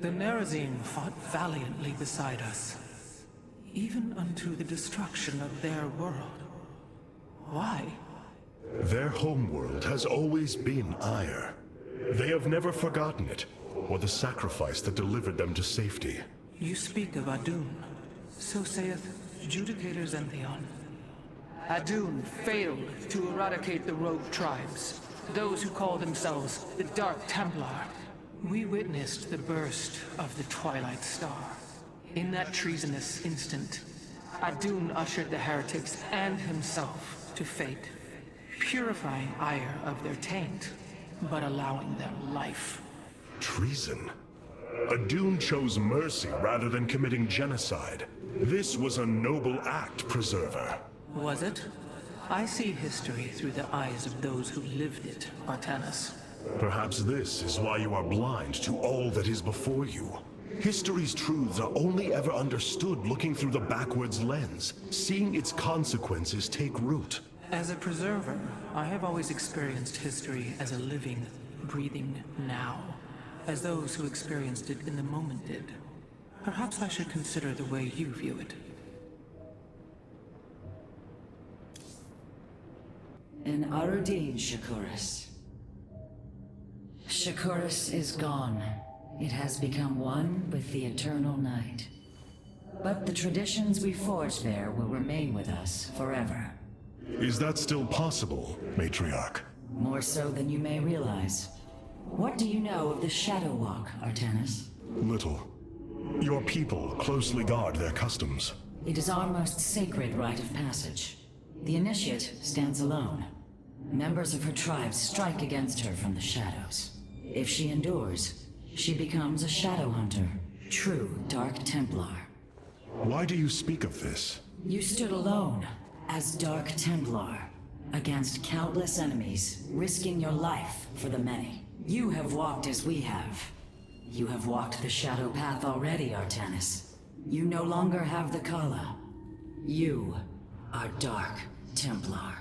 The Nerazim fought valiantly beside us, even unto the destruction of their world. Why? Their homeworld has always been Ire. They have never forgotten it, or the sacrifice that delivered them to safety. You speak of Adun. So saith Judicator Zentheon. Adun failed to eradicate the rogue tribes, those who call themselves the Dark Templar. We witnessed the burst of the Twilight Star. In that treasonous instant, Adun ushered the heretics and himself to fate, purifying Ire of their taint, but allowing them life. Treason? Adun chose mercy rather than committing genocide. This was a noble act, Preserver. Was it? I see history through the eyes of those who lived it, Artanis. Perhaps this is why you are blind to all that is before you. History's truths are only ever understood looking through the backwards lens, seeing its consequences take root. As a preserver, I have always experienced history as a living, breathing now, as those who experienced it in the moment did. Perhaps I should consider the way you view it. An Arudin, Shakuras. Shakuras is gone. It has become one with the eternal night. But the traditions we forged there will remain with us forever. Is that still possible, Matriarch? More so than you may realize. What do you know of the Shadow Walk, Artanis? Little. Your people closely guard their customs. It is our most sacred rite of passage. The Initiate stands alone. Members of her tribe strike against her from the shadows. If she endures, she becomes a Shadow Hunter, true Dark Templar. Why do you speak of this? You stood alone, as Dark Templar, against countless enemies, risking your life for the many. You have walked as we have. You have walked the Shadow Path already, Artanis. You no longer have the Kala. You are Dark Templar.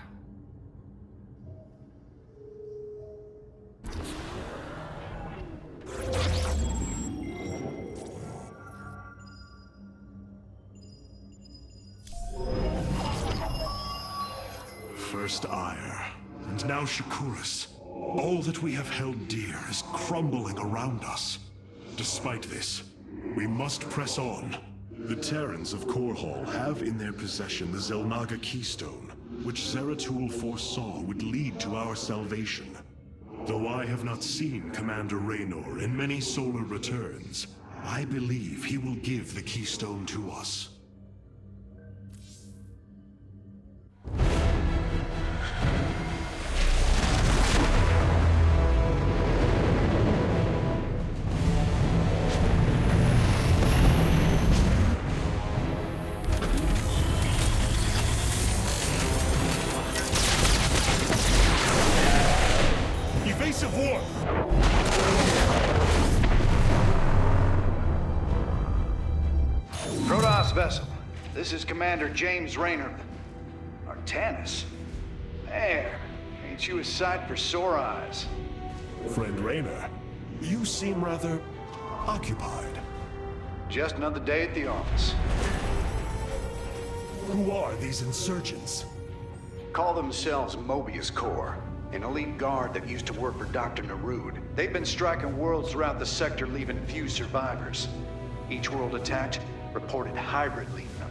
First Ire, and now Shakuras. All that we have held dear is crumbling around us. Despite this, we must press on. The Terrans of Korhal have in their possession the Zelnaga Keystone, which Zeratul foresaw would lead to our salvation. Though I have not seen Commander Raynor in many solar returns, I believe he will give the Keystone to us. Evasive war! Protoss vessel. This is Commander James Raynor. Artanis? Man, ain't you a sight for sore eyes? Friend Raynor, you seem rather occupied. Just another day at the office. Who are these insurgents? Call themselves Mobius Corps, an elite guard that used to work for Dr. Narud. They've been striking worlds throughout the sector, leaving few survivors. Each world attacked reported hybrid leaving them.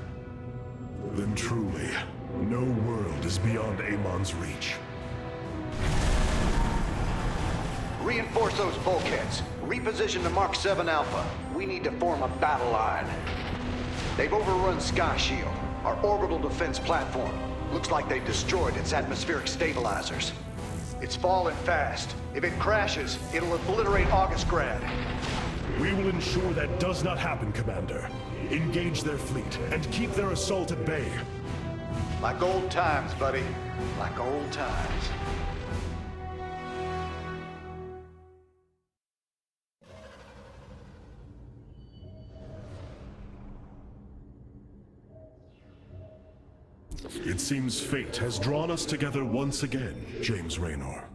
Then truly, no world is beyond Amon's reach. Reinforce those bulkheads. Reposition the Mark 7 Alpha. We need to form a battle line. They've overrun Sky Shield, our orbital defense platform. Looks like they've destroyed its atmospheric stabilizers. It's falling fast. If it crashes, it'll obliterate Augustgrad. We will ensure that does not happen, Commander. Engage their fleet and keep their assault at bay. Like old times, buddy. Like old times. It seems fate has drawn us together once again, James Raynor.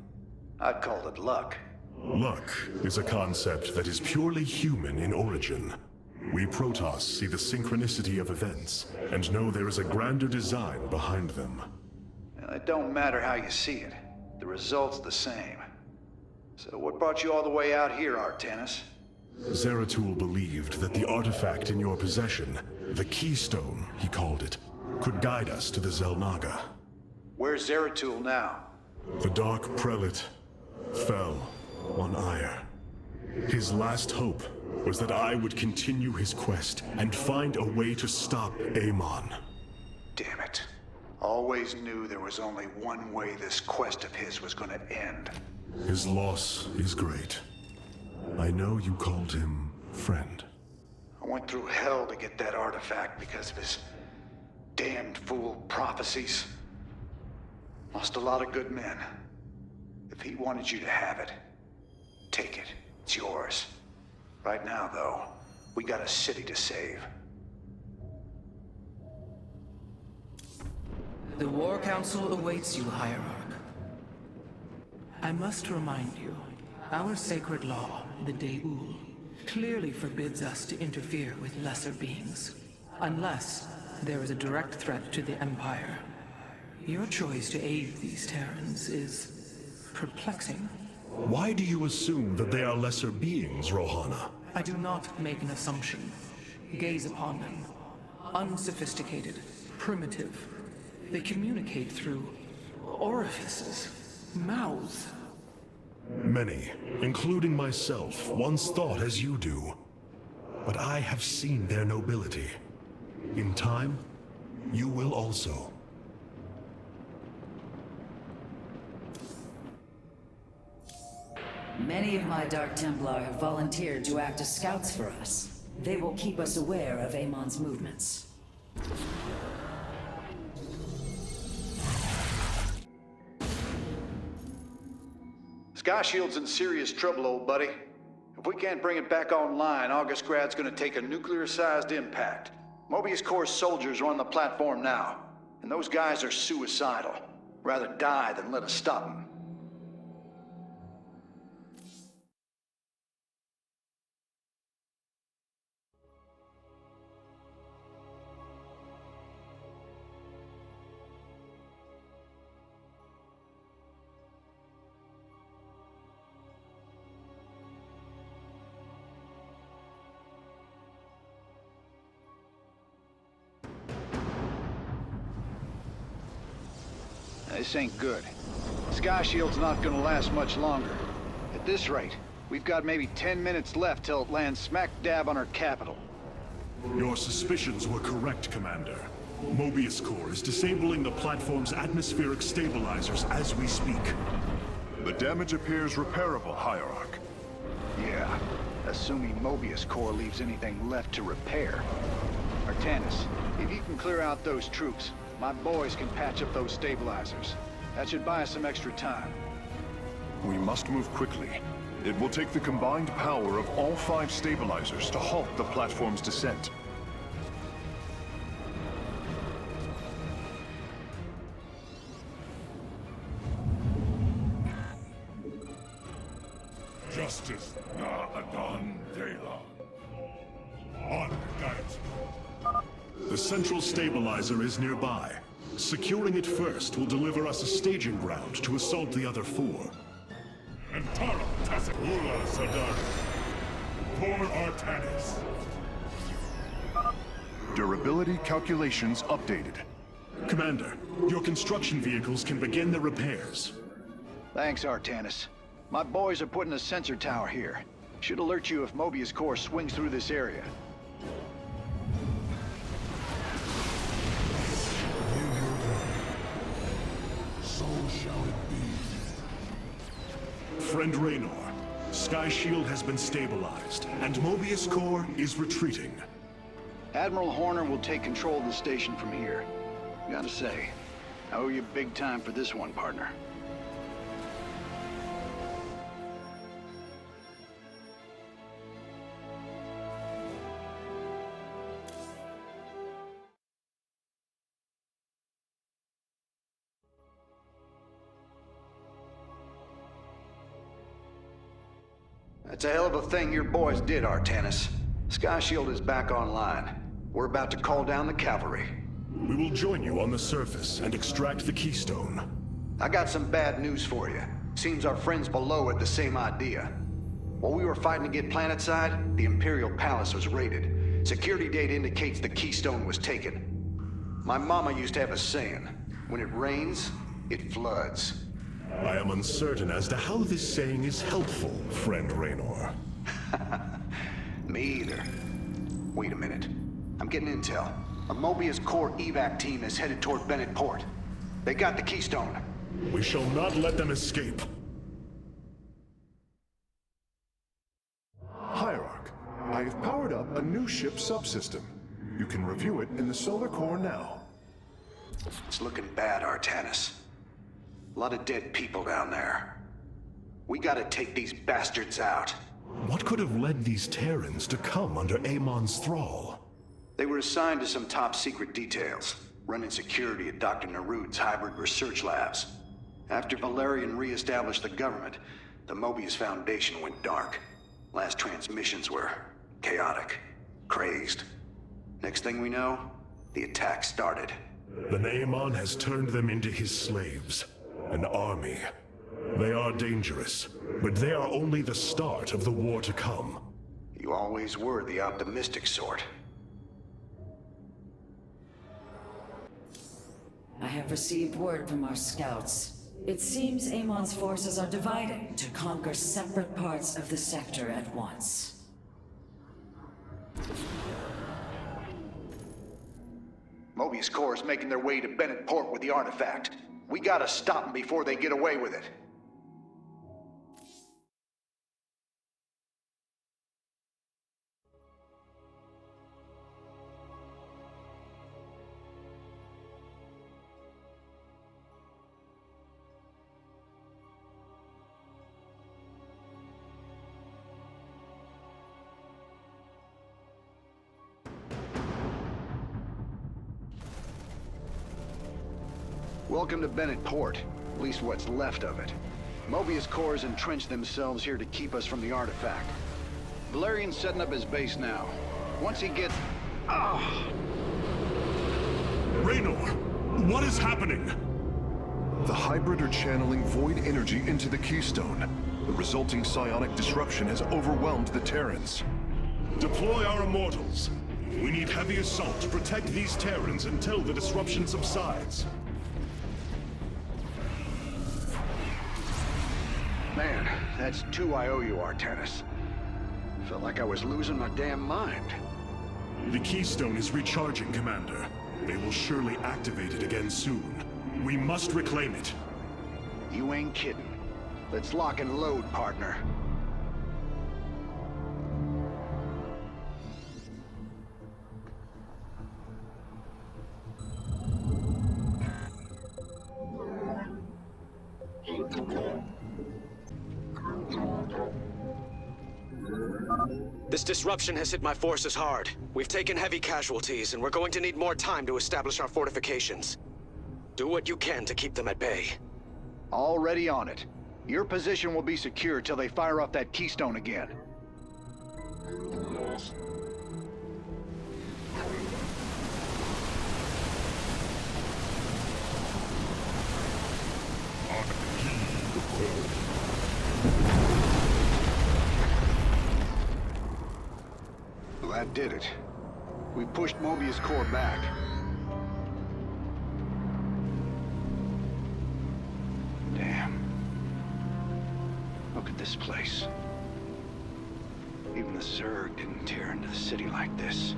I'd call it luck. Luck is a concept that is purely human in origin. We Protoss see the synchronicity of events, and know there is a grander design behind them. Well, it don't matter how you see it. The result's the same. So what brought you all the way out here, Artanis? Zeratul believed that the artifact in your possession, the Keystone, he called it, could guide us to the Xel'Naga. Where's Zeratul now? The Dark Prelate fell on Ire. His last hope was that I would continue his quest and find a way to stop Amon. Damn it. Always knew there was only one way this quest of his was gonna end. His loss is great. I know you called him friend. I went through hell to get that artifact because of his damned fool prophecies. Lost a lot of good men. If he wanted you to have it, take it. It's yours. Right now, though, we got a city to save. The War Council awaits you, Hierarch. I must remind you, our sacred law, the Deul, clearly forbids us to interfere with lesser beings, unless there is a direct threat to the Empire. Your choice to aid these Terrans is perplexing. Why do you assume that they are lesser beings, Rohana? I do not make an assumption. Gaze upon them. Unsophisticated, primitive. They communicate through orifices, mouths. Many, including myself, once thought as you do. But I have seen their nobility. In time, you will also. Many of my Dark Templar have volunteered to act as scouts for us. They will keep us aware of Amon's movements. Sky Shield's in serious trouble, old buddy. If we can't bring it back online, Augustgrad's gonna take a nuclear-sized impact. Mobius Corps soldiers are on the platform now, and those guys are suicidal. Rather die than let us stop them. This ain't good. Sky Shield's not gonna last much longer. At this rate, we've got maybe 10 minutes left till it lands smack dab on our capital. Your suspicions were correct, Commander. Mobius Corps is disabling the platform's atmospheric stabilizers as we speak. The damage appears repairable, Hierarch. Yeah, assuming Mobius Corps leaves anything left to repair. Artanis, if you can clear out those troops, my boys can patch up those stabilizers. That should buy us some extra time. We must move quickly. It will take the combined power of all 5 stabilizers to halt the platform's descent. Justice na adon Daylon. On guides. The central stabilizer is nearby. Securing it first will deliver us a staging ground to assault the other 4. Antara Tasakula Sadar. For Artanis. Durability calculations updated. Commander, your construction vehicles can begin their repairs. Thanks, Artanis. My boys are putting a sensor tower here. Should alert you if Mobius Corps swings through this area. So shall it be. Friend Raynor, Sky Shield has been stabilized, and Mobius Corps is retreating. Admiral Horner will take control of the station from here. Gotta say, I owe you big time for this one, partner. It's a hell of a thing your boys did, Artanis. Sky Shield is back online. We're about to call down the cavalry. We will join you on the surface and extract the keystone. I got some bad news for you. Seems our friends below had the same idea. While we were fighting to get planetside, the Imperial Palace was raided. Security data indicates the keystone was taken. My mama used to have a saying, when it rains, it floods. I am uncertain as to how this saying is helpful, friend Raynor. Me either. Wait a minute. I'm getting intel. A Mobius Core evac team is headed toward Bennett Port. They got the keystone. We shall not let them escape. Hierarch, I have powered up a new ship subsystem. You can review it in the solar core now. It's looking bad, Artanis. A lot of dead people down there. We gotta take these bastards out. What could have led these Terrans to come under Amon's thrall? They were assigned to some top-secret details, running security at Dr. Narud's hybrid research labs. After Valerian re-established the government, the Mobius Foundation went dark. Last transmissions were chaotic, crazed. Next thing we know, the attack started. Then Amon has turned them into his slaves. An army. They are dangerous, but they are only the start of the war to come. You always were the optimistic sort. I have received word from our scouts. It seems Amon's forces are dividing to conquer separate parts of the sector at once. Mobius Corps is making their way to Bennett Port with the artifact. We gotta stop them before they get away with it. Welcome to Bennett Port, at least what's left of it. Mobius Corps has entrenched themselves here to keep us from the artifact. Valerian's setting up his base now. Once he gets... Raynor, what is happening? The hybrid are channeling void energy into the keystone. The resulting psionic disruption has overwhelmed the Terrans. Deploy our immortals. We need heavy assault to protect these Terrans until the disruption subsides. Man, that's 2 I owe you, Artanis. Felt like I was losing my damn mind. The keystone is recharging, Commander. They will surely activate it again soon. We must reclaim it. You ain't kidding. Let's lock and load, partner. This disruption has hit my forces hard. We've taken heavy casualties, and we're going to need more time to establish our fortifications. Do what you can to keep them at bay. Already on it. Your position will be secure till they fire off that keystone again. Well, that did it. We pushed Mobius Corps back. Damn. Look at this place. Even the Zerg didn't tear into the city like this.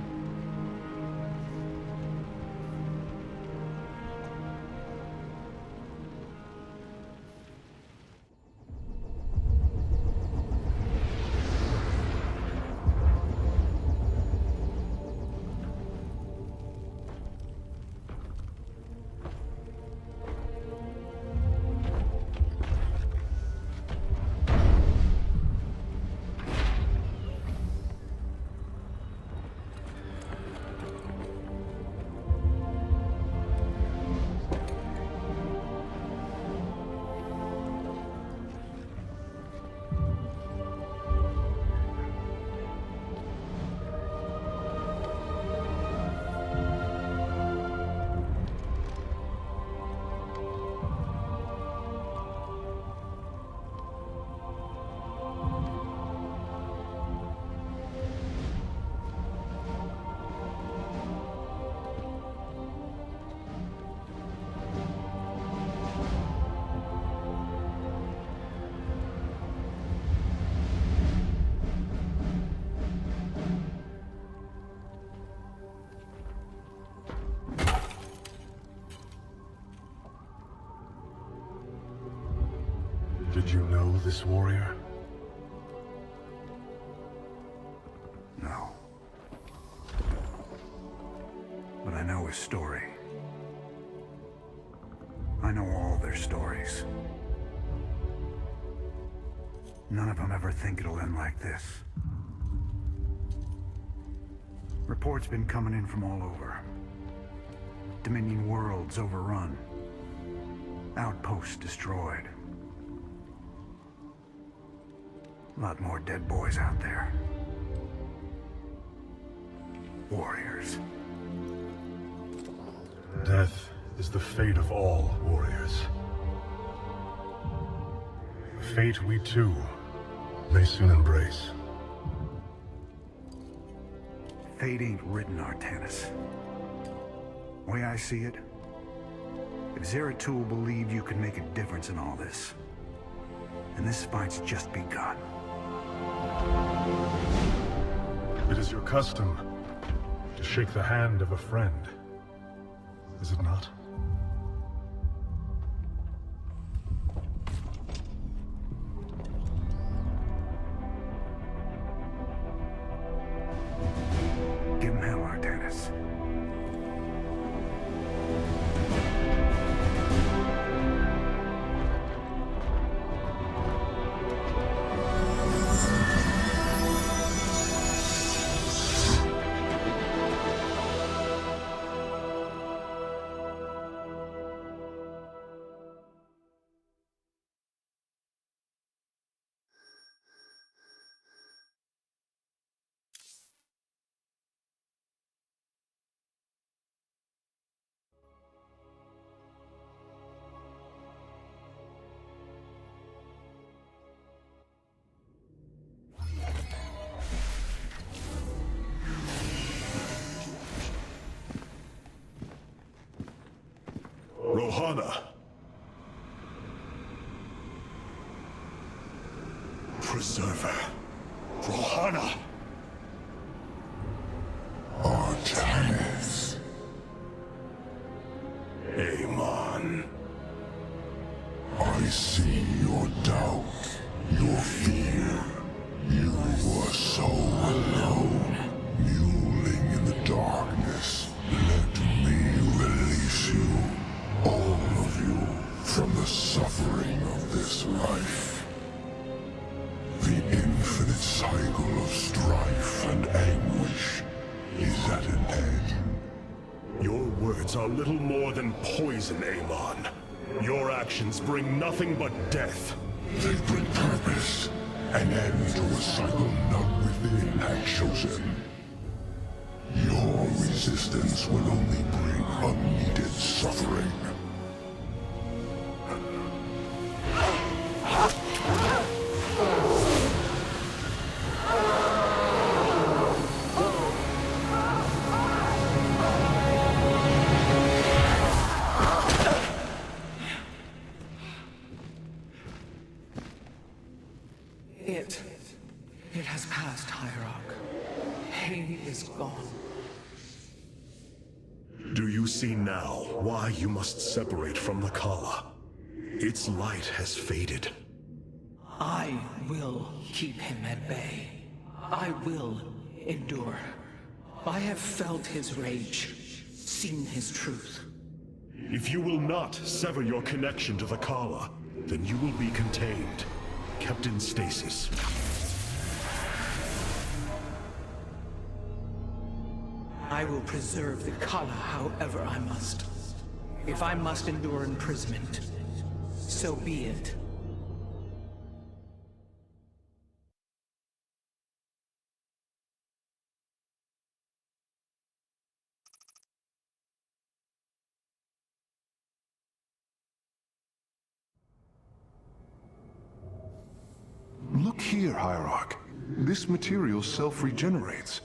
Did you know this warrior? No. But I know his story. I know all their stories. None of them ever think it'll end like this. Reports been coming in from all over. Dominion worlds overrun. Outposts destroyed. A lot more dead boys out there. Warriors. Death is the fate of all warriors. A fate we too may soon embrace. Fate ain't written, Artanis. Way I see it, if Zeratul believed you could make a difference in all this, then this fight's just begun. It is your custom to shake the hand of a friend, is it not? Give him hell, Artanis. Rohana! Preserver! Rohana! Artanis. Amon. I see your doubt, your fear. You were so alone, mewling in the darkness. Let me release you, all of you, from the suffering of this life. The infinite cycle of strife and anguish is at an end. Your words are little more than poison, Amon. Your actions bring nothing but death. They bring purpose, an end to a cycle none within had chosen. Your resistance will only bring unneeded suffering. It has passed, Hierarch. He is gone. Do you see now why you must separate from the Kala? Its light has faded. I will keep him at bay. I will endure. I have felt his rage, seen his truth. If you will not sever your connection to the Kala, then you will be contained, kept in stasis. I will preserve the Kala however I must. If I must endure imprisonment, so be it. Look here, Hierarch. This material self-regenerates.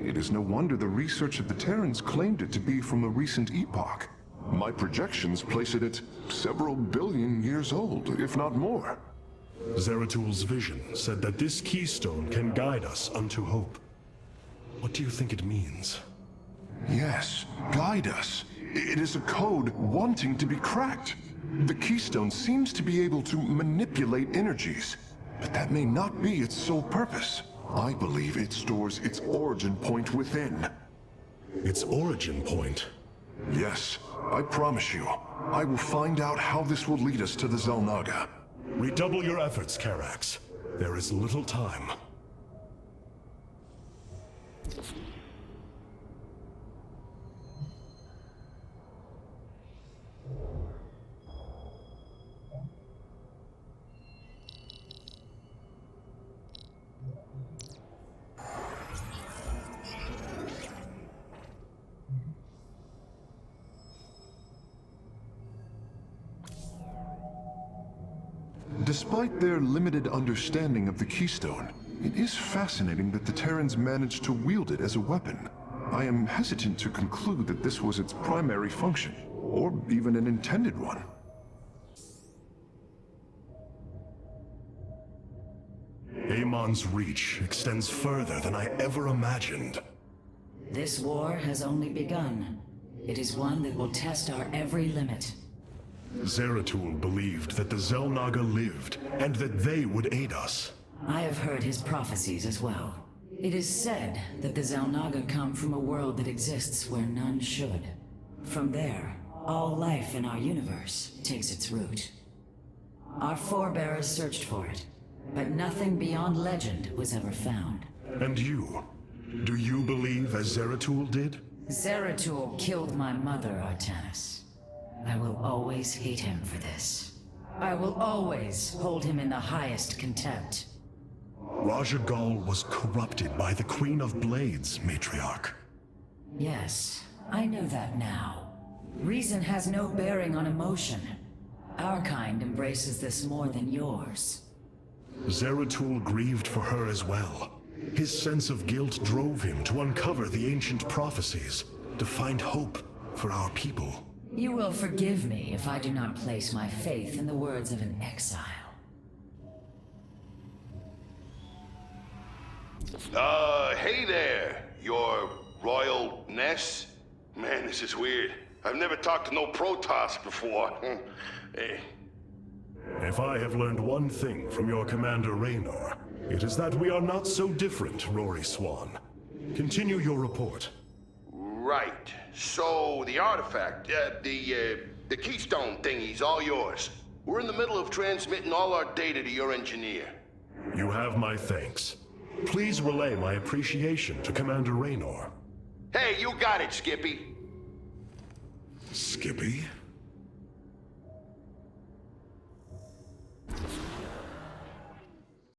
It is no wonder the research of the Terrans claimed it to be from a recent epoch. My projections place it at several billion years old, if not more. Zeratul's vision said that this keystone can guide us unto hope. What do you think it means? Yes, guide us. It is a code wanting to be cracked. The keystone seems to be able to manipulate energies, but that may not be its sole purpose. I believe it stores its origin point within. Its origin point? Yes, I promise you. I will find out how this will lead us to the Xel'Naga. Redouble your efforts, Karax. There is little time. Despite their limited understanding of the keystone, it is fascinating that the Terrans managed to wield it as a weapon. I am hesitant to conclude that this was its primary function, or even an intended one. Amon's reach extends further than I ever imagined. This war has only begun. It is one that will test our every limit. Zeratul believed that the Xel'Naga lived, and that they would aid us. I have heard his prophecies as well. It is said that the Xel'Naga come from a world that exists where none should. From there, all life in our universe takes its root. Our forebears searched for it, but nothing beyond legend was ever found. And you? Do you believe as Zeratul did? Zeratul killed my mother, Artanis. I will always hate him for this. I will always hold him in the highest contempt. Raja Ghal was corrupted by the Queen of Blades, Matriarch. Yes, I know that now. Reason has no bearing on emotion. Our kind embraces this more than yours. Zeratul grieved for her as well. His sense of guilt drove him to uncover the ancient prophecies, to find hope for our people. You will forgive me if I do not place my faith in the words of an exile. Hey there, your Royal Ness? Man, this is weird. I've never talked to no Protoss before. Hey. If I have learned one thing from your Commander Raynor, it is that we are not so different, Rory Swan. Continue your report. Right. So, the artifact, the keystone thingy's all yours. We're in the middle of transmitting all our data to your engineer. You have my thanks. Please relay my appreciation to Commander Raynor. Hey, you got it, Skippy. Skippy?